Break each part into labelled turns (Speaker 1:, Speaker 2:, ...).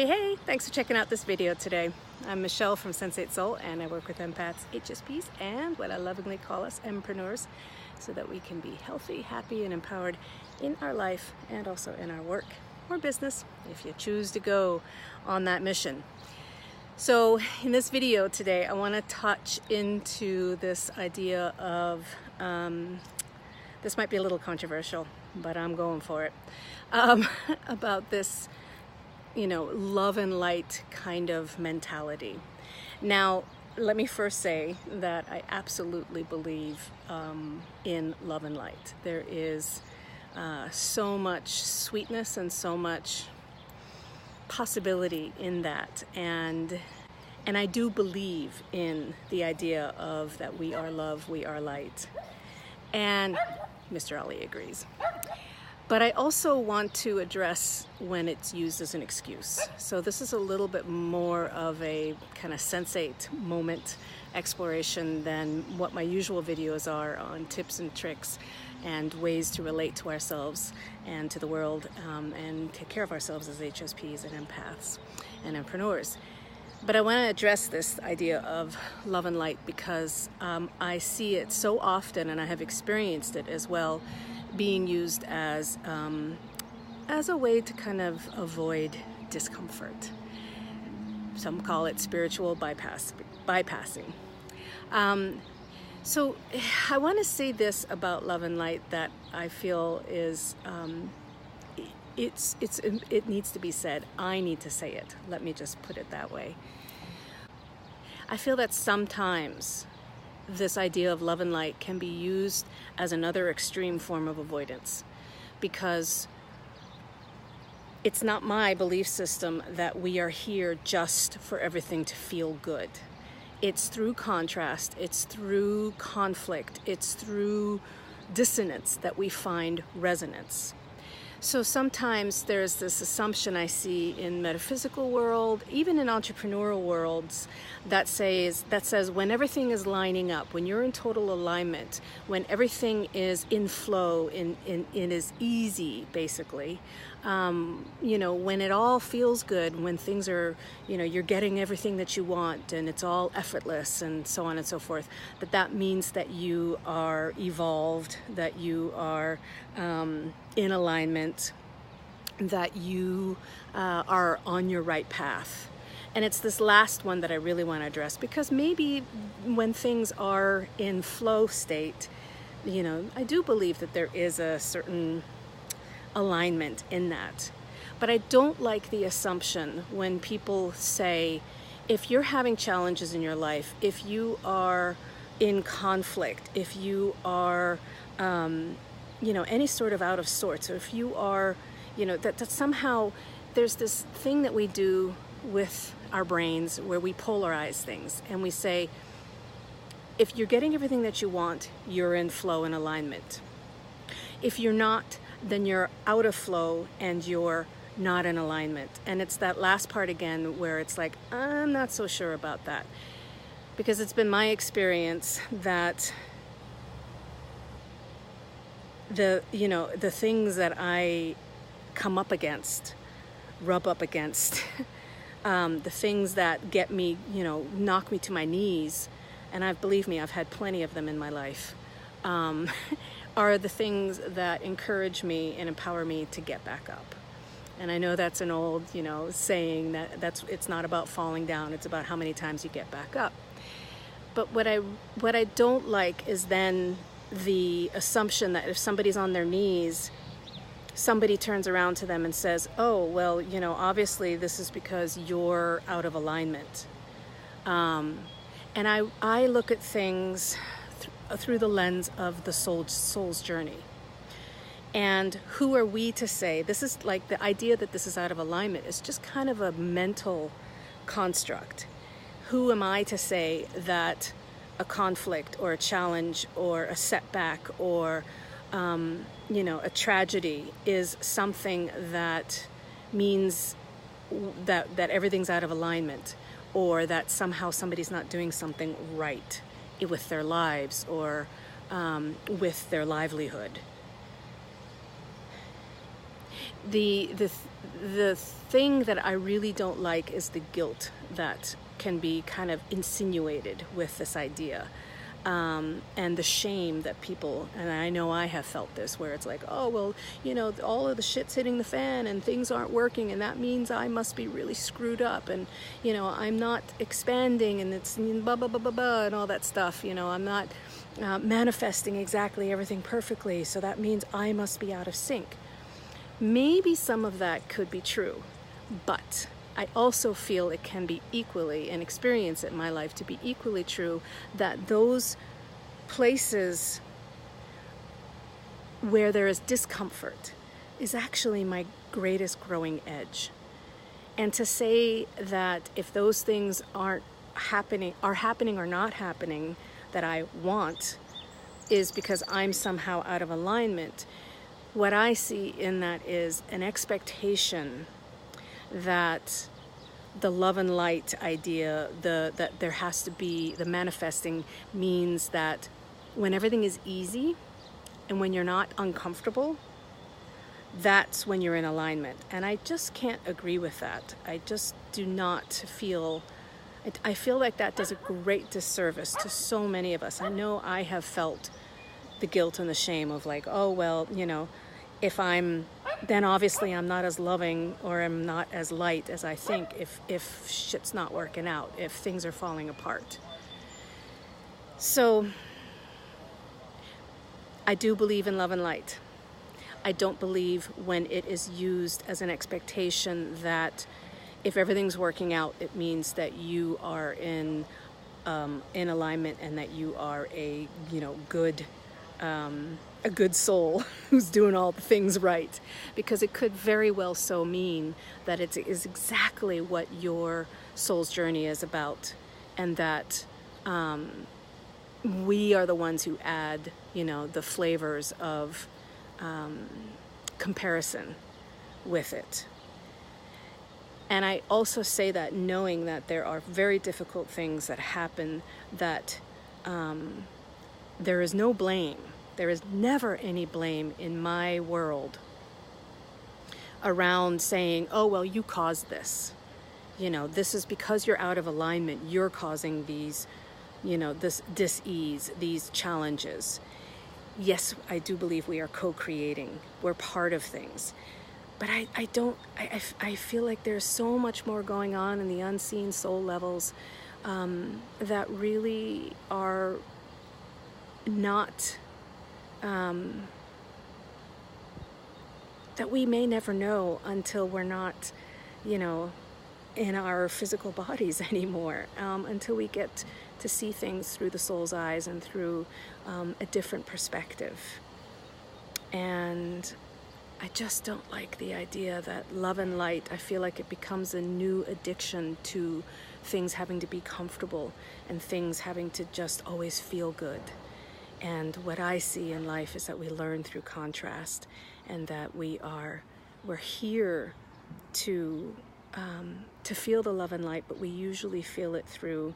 Speaker 1: Hey, thanks for checking out this video today. I'm Michelle from Sensate Soul, and I work with empaths, HSPs, and what I lovingly call us empreneurs, so that we can be healthy, happy, and empowered in our life and also in our work or business if you choose to go on that mission. So in this video today, I want to touch into this idea of, this might be a little controversial, but I'm going for it, about this love and light kind of mentality. Now, let me first say that I absolutely believe in love and light. There is so much sweetness and so much possibility in that, and I do believe in the idea of that we are love, we are light, and Mr. Ali agrees. But I also want to address when it's used as an excuse. So this is a little bit more of a kind of sensate moment exploration than what my usual videos are on tips and tricks and ways to relate to ourselves and to the world and take care of ourselves as HSPs and empaths and empreneurs. But I want to address this idea of love and light because I see it so often, and I have experienced it as well, being used as a way to kind of avoid discomfort. Some call it spiritual bypassing. So I want to say this about love and light that I feel is it needs to be said. I need to say it. Let me just put it that way. I feel that sometimes this idea of love and light can be used as another extreme form of avoidance, because it's not my belief system that we are here just for everything to feel good. It's through contrast, it's through conflict, it's through dissonance that we find resonance. So sometimes there's this assumption I see in metaphysical world, even in entrepreneurial worlds, that says when everything is lining up, when you're in total alignment, when everything is in flow, in is easy, basically, when it all feels good, when things are, you're getting everything that you want and it's all effortless and so on and so forth, that means that you are evolved, that you are in alignment, that you are on your right path. And it's this last one that I really want to address, because maybe when things are in flow state, I do believe that there is a certain alignment in that. But I don't like the assumption when people say, if you're having challenges in your life, if you are in conflict, if you are any sort of out of sorts, or if you are, that somehow there's this thing that we do with our brains where we polarize things and we say, if you're getting everything that you want, you're in flow and alignment. If you're not, then you're out of flow and you're not in alignment. And it's that last part again where it's like, I'm not so sure about that, because it's been my experience that the things that I come up against, rub up against, the things that get me, knock me to my knees, and believe me, I've had plenty of them in my life, are the things that encourage me and empower me to get back up. And I know that's an old, saying that it's not about falling down, it's about how many times you get back up. But what I don't like is then the assumption that if somebody's on their knees, somebody turns around to them and says, oh, well, obviously this is because you're out of alignment. And I look at things through the lens of the soul's journey. And who are we to say, this is like the idea that this is out of alignment is just kind of a mental construct. Who am I to say that a conflict or a challenge or a setback or a tragedy is something that means that everything's out of alignment, or that somehow somebody's not doing something right with their lives or with their livelihood. the thing that I really don't like is the guilt that can be kind of insinuated with this idea. And the shame that people, and I know I have felt this, where it's like, oh, well, you know, all of the shit's hitting the fan and things aren't working, and that means I must be really screwed up, and, you know, I'm not expanding, and it's blah, blah, blah, blah, blah, and all that stuff. You know, I'm not manifesting exactly everything perfectly, so that means I must be out of sync. Maybe some of that could be true, but I also feel it can be equally, and experience it in my life to be equally true, that those places where there is discomfort is actually my greatest growing edge. And to say that if those things are happening or not happening that I want is because I'm somehow out of alignment, what I see in that is an expectation that the love and light idea, that there has to be, the manifesting means that when everything is easy and when you're not uncomfortable, that's when you're in alignment. And I just can't agree with that. I just do not feel, I feel like that does a great disservice to so many of us. I know I have felt the guilt and the shame of like, oh, well, you know, then obviously I'm not as loving or I'm not as light as I think if shit's not working out, if things are falling apart. So I do believe in love and light. I don't believe when it is used as an expectation that if everything's working out, it means that you are in alignment and that you are a good soul who's doing all the things right, because it could very well so mean that it is exactly what your soul's journey is about, and that we are the ones who add, you know, the flavors of comparison with it. And I also say that knowing that there are very difficult things that happen, that there is no blame. There is never any blame in my world around saying, oh, well, you caused this. You know, this is because you're out of alignment. You're causing these, you know, this dis-ease, these challenges. Yes, I do believe we are co-creating. We're part of things. But I feel like there's so much more going on in the unseen soul levels that really are not, that we may never know until we're not, you know, in our physical bodies anymore, until we get to see things through the soul's eyes and through a different perspective. And I just don't like the idea that love and light, I feel like it becomes a new addiction to things having to be comfortable and things having to just always feel good. And what I see in life is that we learn through contrast, and that we're here to feel the love and light, but we usually feel it through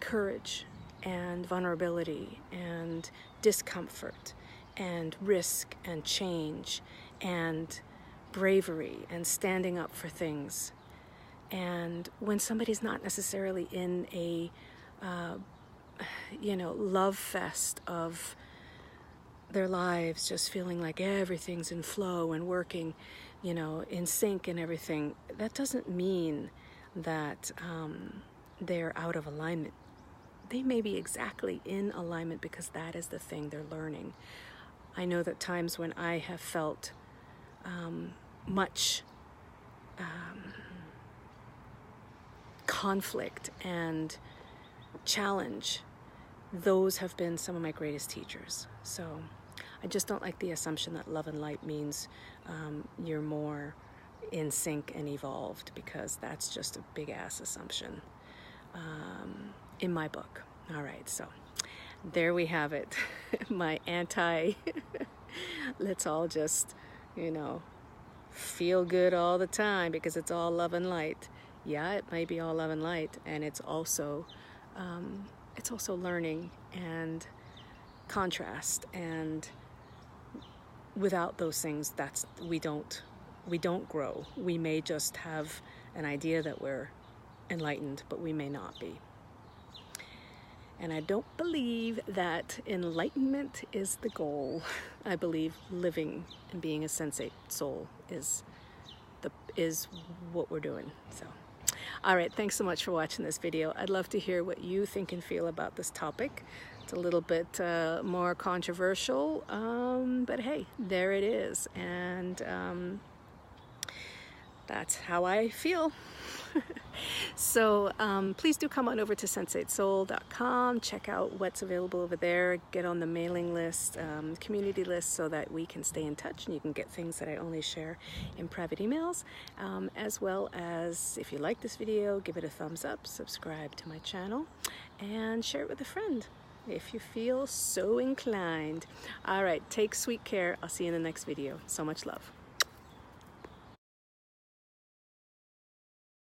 Speaker 1: courage and vulnerability and discomfort and risk and change and bravery and standing up for things. And when somebody's not necessarily in a love fest of their lives, just feeling like everything's in flow and working, you know, in sync and everything, that doesn't mean that they're out of alignment. They may be exactly in alignment because that is the thing they're learning. I know that times when I have felt much conflict and challenge, those have been some of my greatest teachers. So I just don't like the assumption that love and light means you're more in sync and evolved, because that's just a big ass assumption in my book. All right, so there we have it. My let's all just, you know, feel good all the time because it's all love and light. Yeah, it may be all love and light, and it's also learning and contrast, and without those things, we don't We don't grow. We may just have an idea that we're enlightened, but we may not be. And I don't believe that enlightenment is the goal. I believe living and being a sensate soul is what we're doing. So, all right, thanks so much for watching this video. I'd love to hear what you think and feel about this topic. It's a little bit more controversial, but hey, there it is. And that's how I feel. So please do come on over to sensatesoul.com, check out what's available over there, get on the mailing list, community list, so that we can stay in touch and you can get things that I only share in private emails, as well as, if you like this video, give it a thumbs up, subscribe to my channel, and share it with a friend if you feel so inclined. All right, take sweet care. I'll see you in the next video. So much love.